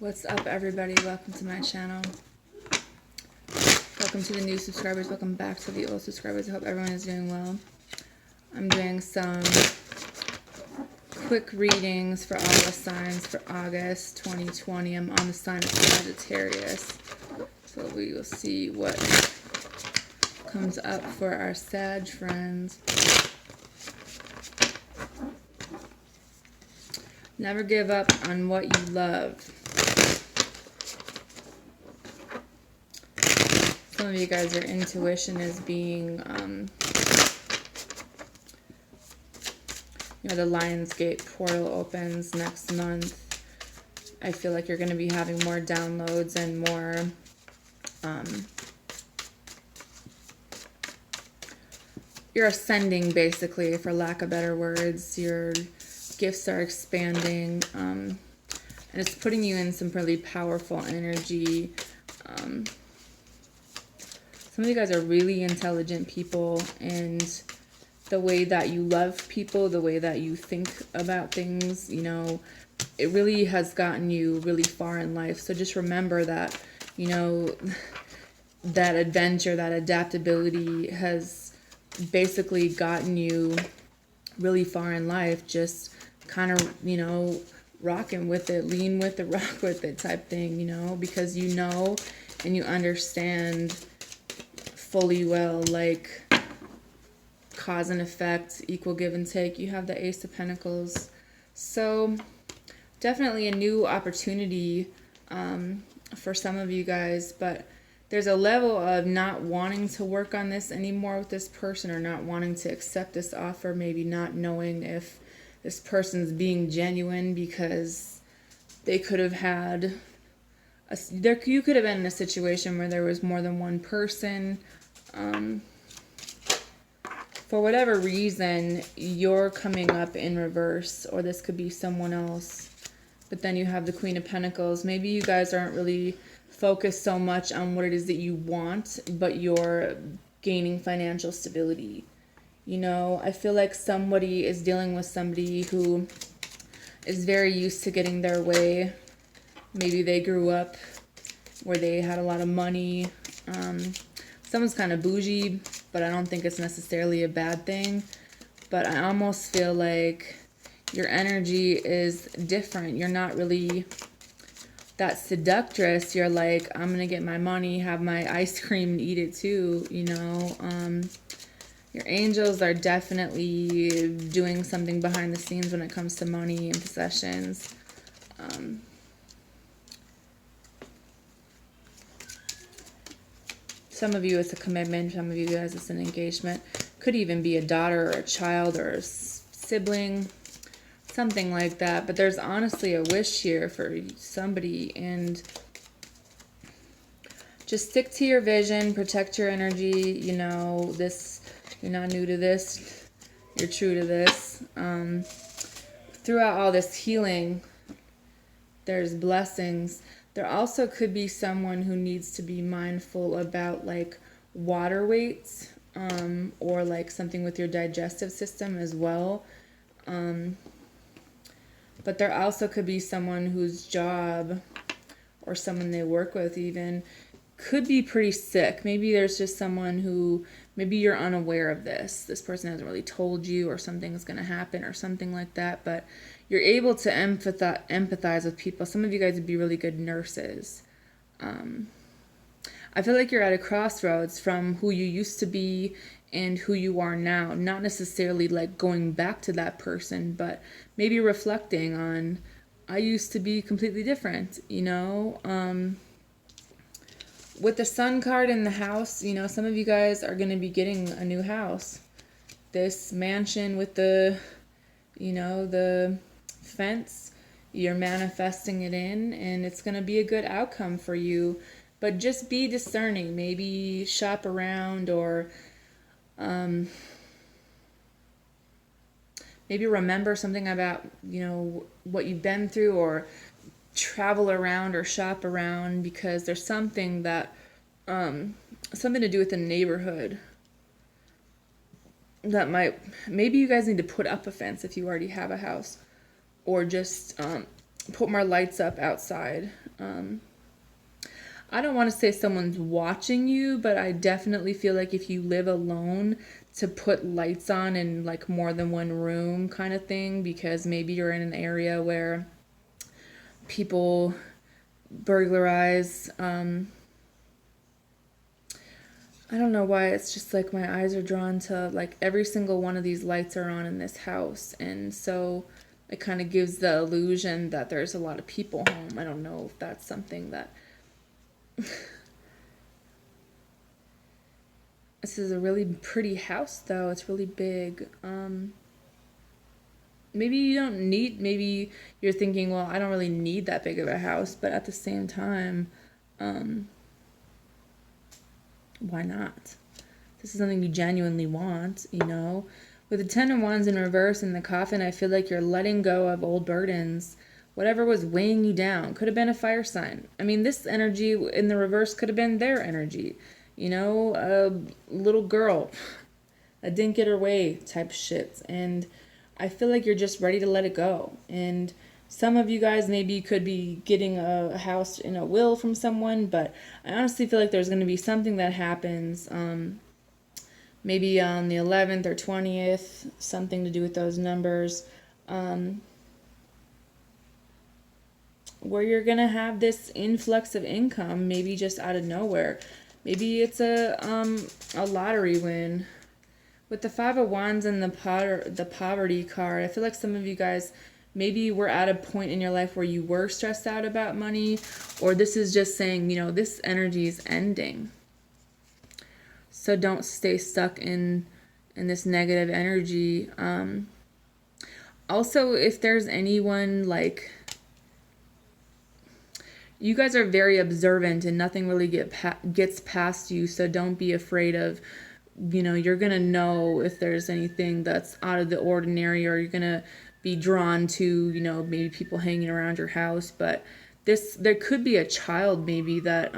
What's up, everybody? Welcome to my channel. Welcome to the new subscribers. Welcome back to the old subscribers. I hope everyone is doing well. I'm doing some quick readings for all the signs for August 2020. I'm on the sign of Sagittarius, so we will see what comes up for our Sag friends. Never give up on what you love. Some of you guys, your intuition is being, the Lion's Gate portal opens next month. I feel like you're going to be having more downloads and more, you're ascending, basically, for lack of better words. Your gifts are expanding, and it's putting you in some really powerful energy. Some of you guys are really intelligent people, and the way that you love people, the way that you think about things, it really has gotten you really far in life. So just remember that, that adventure, that adaptability has basically gotten you really far in life. Just kind of, rocking with it, lean with it, rock with it type thing, because and you understand fully well, like cause and effect, equal give and take. You have the Ace of Pentacles. So definitely a new opportunity for some of you guys, but there's a level of not wanting to work on this anymore with this person, or not wanting to accept this offer, maybe not knowing if this person's being genuine, because they could have had you could have been in a situation where there was more than one person. For whatever reason, you're coming up in reverse, or this could be someone else. But then you have the Queen of Pentacles. Maybe you guys aren't really focused so much on what it is that you want, but you're gaining financial stability. I feel like somebody is dealing with somebody who is very used to getting their way. Maybe they grew up where they had a lot of money. Someone's kind of bougie, but I don't think it's necessarily a bad thing. But I almost feel like your energy is different. You're not really that seductress. You're like, I'm going to get my money, have my ice cream, and eat it too, Your angels are definitely doing something behind the scenes when it comes to money and possessions. Some of you it's a commitment, some of you guys it's an engagement. Could even be a daughter or a child or a sibling, something like that. But there's honestly a wish here for somebody, and just stick to your vision, protect your energy. This, you're not new to this, you're true to this. Throughout all this healing, there's blessings. There also could be someone who needs to be mindful about like water weights, or like something with your digestive system as well. But there also could be someone whose job, or someone they work with even, could be pretty sick. Maybe there's just someone who, maybe you're unaware of this. This person hasn't really told you, or something's going to happen or something like that. But you're able to empathize with people. Some of you guys would be really good nurses. I feel like you're at a crossroads from who you used to be and who you are now. Not necessarily like going back to that person, but maybe reflecting on, I used to be completely different, With the Sun card in the house, some of you guys are going to be getting a new house. This mansion with the, the fence, you're manifesting it in, and it's going to be a good outcome for you. But just be discerning. Maybe shop around, or maybe remember something about, what you've been through, or travel around or shop around, because there's something that something to do with the neighborhood that maybe you guys need to put up a fence if you already have a house, or just put more lights up outside. I don't want to say someone's watching you, but I definitely feel like if you live alone, to put lights on in like more than one room kind of thing, because maybe you're in an area where people burglarize. I don't know why, it's just like my eyes are drawn to like every single one of these lights are on in this house, and so it kind of gives the illusion that there's a lot of people home. I don't know if that's something that this is a really pretty house though. It's really big. Maybe you don't need, maybe you're thinking, well, I don't really need that big of a house, but at the same time, why not? This is something you genuinely want, you know. With the Ten of Wands in reverse in the coffin, I feel like you're letting go of old burdens. Whatever was weighing you down could have been a fire sign. I mean, this energy in the reverse could have been their energy. You know, a little girl that didn't get her way type shit. And I feel like you're just ready to let it go. And some of you guys maybe could be getting a house in a will from someone, but I honestly feel like there's going to be something that happens maybe on the 11th or 20th, something to do with those numbers, where you're going to have this influx of income, maybe just out of nowhere. Maybe it's a lottery win. With the Five of Wands and the poverty card, I feel like some of you guys maybe were at a point in your life where you were stressed out about money, or this is just saying, you know, this energy is ending. So don't stay stuck in this negative energy. Also, if there's anyone, like, you guys are very observant and nothing really gets past you, so don't be afraid of, you know, you're going to know if there's anything that's out of the ordinary, or you're going to be drawn to, you know, maybe people hanging around your house. But there could be a child maybe that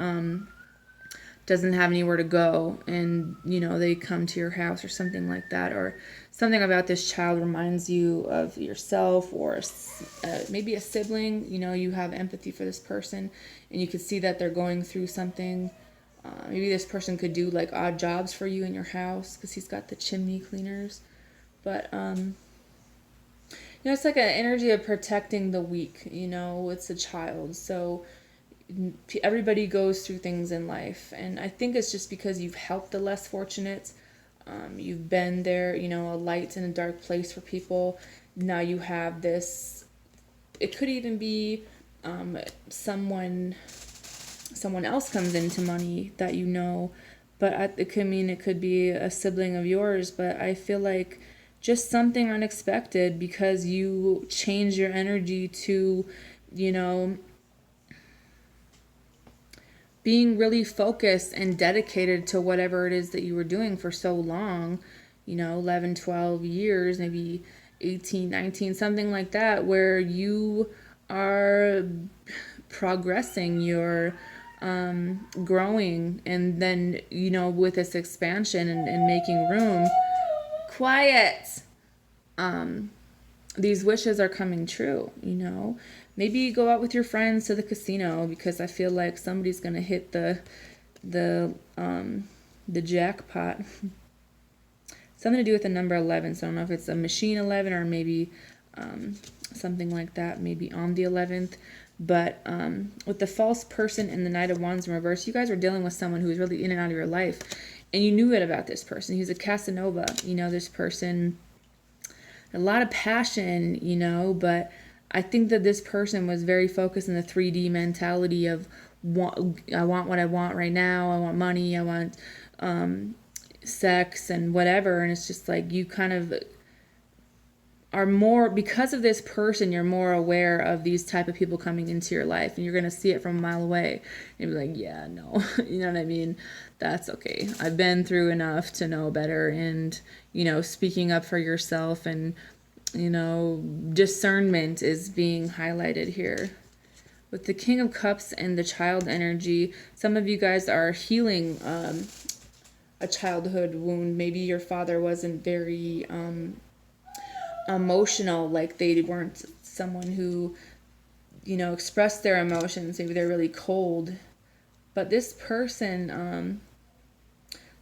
doesn't have anywhere to go, and, you know, they come to your house or something like that, or something about this child reminds you of yourself, or maybe a sibling. You know, you have empathy for this person and you can see that they're going through something. Maybe this person could do like odd jobs for you in your house because he's got the chimney cleaners. But you know, it's like an energy of protecting the weak. You know, it's a child, so everybody goes through things in life, and I think it's just because you've helped the less fortunate. You've been there, you know, a light in a dark place for people. Now you have this, it could even be someone else comes into money that you know, but it could be a sibling of yours. But I feel like just something unexpected, because you change your energy to, you know, being really focused and dedicated to whatever it is that you were doing for so long, you know, 11, 12 years, maybe 18, 19, something like that, where you are progressing, you're growing, and then, you know, with this expansion and making room, quiet, these wishes are coming true, you know. Maybe go out with your friends to the casino, because I feel like somebody's gonna hit the jackpot. Something to do with the number 11. So I don't know if it's a machine 11 or maybe something like that, maybe on the 11th. But with the false person and the Knight of Wands in reverse, you guys are dealing with someone who is really in and out of your life, and you knew it about this person. He's a Casanova, you know, this person, a lot of passion, you know, but I think that this person was very focused in the 3D mentality of I want what I want right now. I want money. I want sex and whatever. And it's just like you kind of are more, because of this person, you're more aware of these type of people coming into your life, and you're going to see it from a mile away and be like, yeah, no, you know what I mean? That's okay. I've been through enough to know better. And, you know, speaking up for yourself and, you know, discernment is being highlighted here. With the King of Cups and the child energy, some of you guys are healing a childhood wound. Maybe your father wasn't very emotional, like they weren't someone who you know, express their emotions. Maybe they're really cold. But this person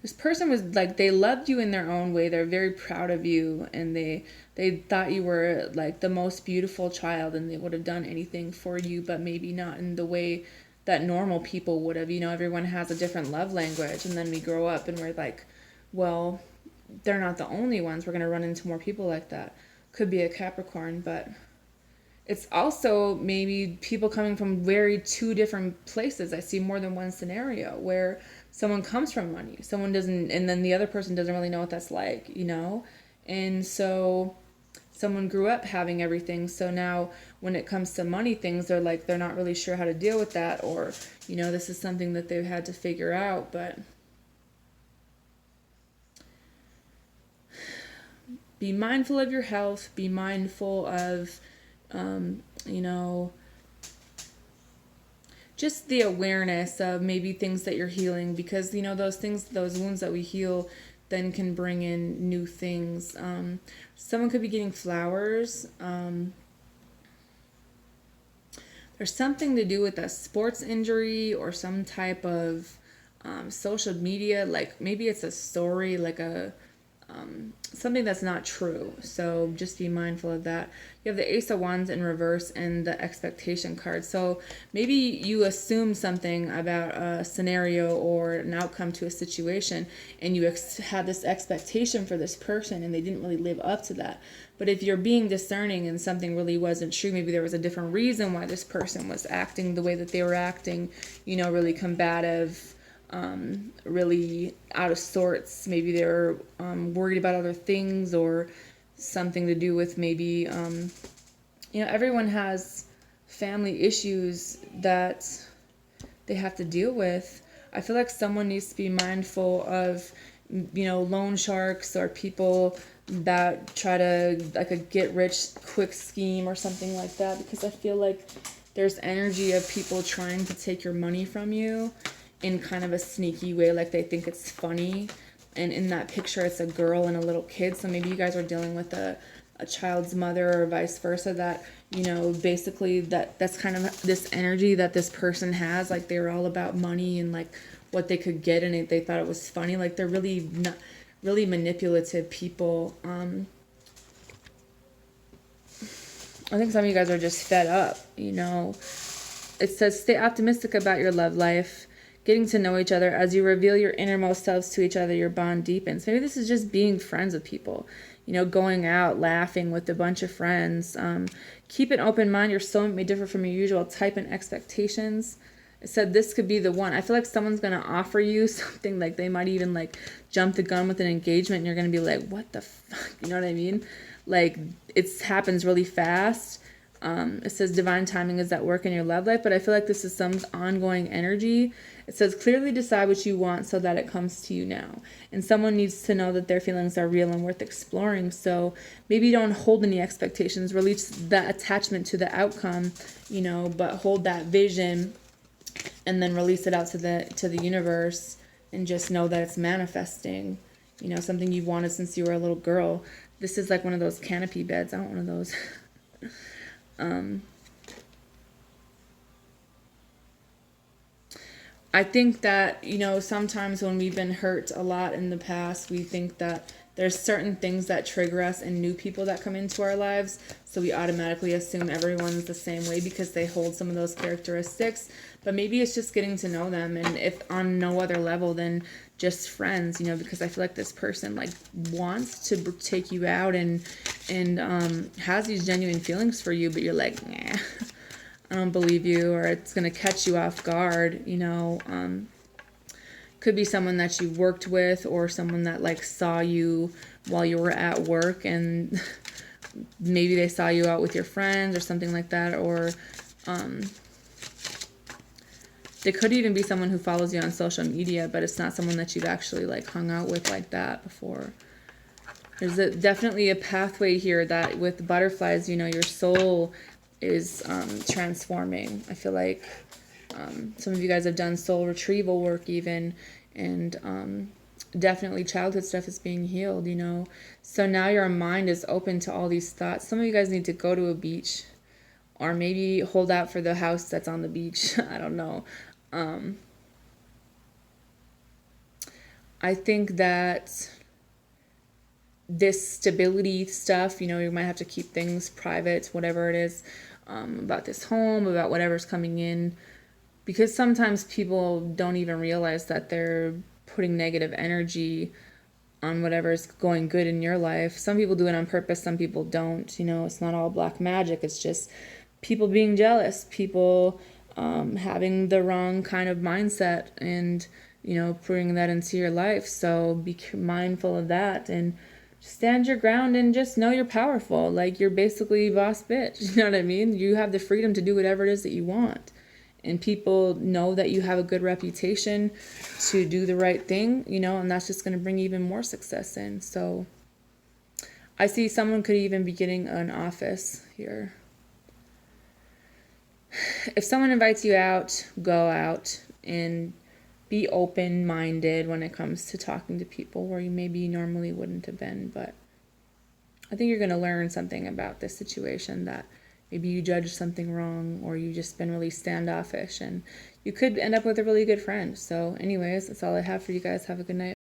was like, they loved you in their own way. They're very proud of you, and they thought you were like the most beautiful child, and they would have done anything for you, but maybe not in the way that normal people would have. You know, everyone has a different love language, and then we grow up and we're like, well, they're not the only ones. We're going to run into more people like that. Could be a Capricorn, but it's also maybe people coming from very two different places. I see more than one scenario where someone comes from money, someone doesn't, and then the other person doesn't really know what that's like, you know? And so someone grew up having everything, so now when it comes to money things, they're like, they're not really sure how to deal with that, or, you know, this is something that they've had to figure out. But be mindful of your health, be mindful of, you know, just the awareness of maybe things that you're healing, because, you know, those things, those wounds that we heal then can bring in new things. Someone could be getting flowers. There's something to do with a sports injury or some type of social media, like maybe it's a story, like a something that's not true. So just be mindful of that. You have the Ace of Wands in reverse and the expectation card. So maybe you assume something about a scenario or an outcome to a situation, and you had this expectation for this person and they didn't really live up to that. But if you're being discerning and something really wasn't true, maybe there was a different reason why this person was acting the way that they were acting, you know, really combative, really out of sorts. Maybe they're worried about other things, or something to do with maybe, you know, everyone has family issues that they have to deal with. I feel like someone needs to be mindful of, you know, loan sharks or people that try to, like, a get rich quick scheme or something like that, because I feel like there's energy of people trying to take your money from you in kind of a sneaky way, like they think it's funny. And in that picture, it's a girl and a little kid. So maybe you guys are dealing with a child's mother or vice versa, that, you know, basically that's kind of this energy that this person has. Like, they were all about money and like what they could get, and they thought it was funny. Like, they're really not really manipulative people. I think some of you guys are just fed up, you know. It says, stay optimistic about your love life. Getting to know each other. As you reveal your innermost selves to each other, your bond deepens. Maybe this is just being friends with people. You know, going out, laughing with a bunch of friends. Keep an open mind. Your soulmate may differ from your usual type and expectations. It said this could be the one. I feel like someone's going to offer you something, like they might even like jump the gun with an engagement, and you're going to be like, what the fuck? You know what I mean? Like, it happens really fast. It says divine timing is at work in your love life, but I feel like this is some ongoing energy. It says clearly decide what you want so that it comes to you now. And someone needs to know that their feelings are real and worth exploring. So maybe don't hold any expectations, release that attachment to the outcome, you know, but hold that vision and then release it out to the universe, and just know that it's manifesting, you know, something you've wanted since you were a little girl. This is like one of those canopy beds. I want one of those. I think that, you know, sometimes when we've been hurt a lot in the past, we think that there's certain things that trigger us in new people that come into our lives. So we automatically assume everyone's the same way because they hold some of those characteristics. But maybe it's just getting to know them, and if on no other level than just friends, you know, because I feel like this person like wants to take you out and has these genuine feelings for you, but you're like, nah, I don't believe you, or it's going to catch you off guard, you know. Could be someone that you worked with, or someone that like saw you while you were at work, and maybe they saw you out with your friends or something like that, or they could even be someone who follows you on social media, but it's not someone that you've actually like hung out with like that before. There's definitely a pathway here that with butterflies, you know, your soul is transforming. I feel like some of you guys have done soul retrieval work even, and definitely childhood stuff is being healed, you know. So now your mind is open to all these thoughts. Some of you guys need to go to a beach or maybe hold out for the house that's on the beach. I don't know. I think that this stability stuff, you know, you might have to keep things private, whatever it is, about this home, about whatever's coming in, because sometimes people don't even realize that they're putting negative energy on whatever's going good in your life. Some people do it on purpose, some people don't. You know, it's not all black magic. It's just people being jealous, people having the wrong kind of mindset, and, you know, bringing that into your life. So be mindful of that, and stand your ground, and just know you're powerful. Like, you're basically boss bitch. You know what I mean? You have the freedom to do whatever it is that you want. And people know that you have a good reputation to do the right thing, you know, and that's just going to bring even more success in. So I see someone could even be getting an office here. If someone invites you out, go out and be open-minded when it comes to talking to people where you maybe normally wouldn't have been. But I think you're going to learn something about this situation, that maybe you judged something wrong, or you just been really standoffish, and you could end up with a really good friend. So anyways, that's all I have for you guys. Have a good night.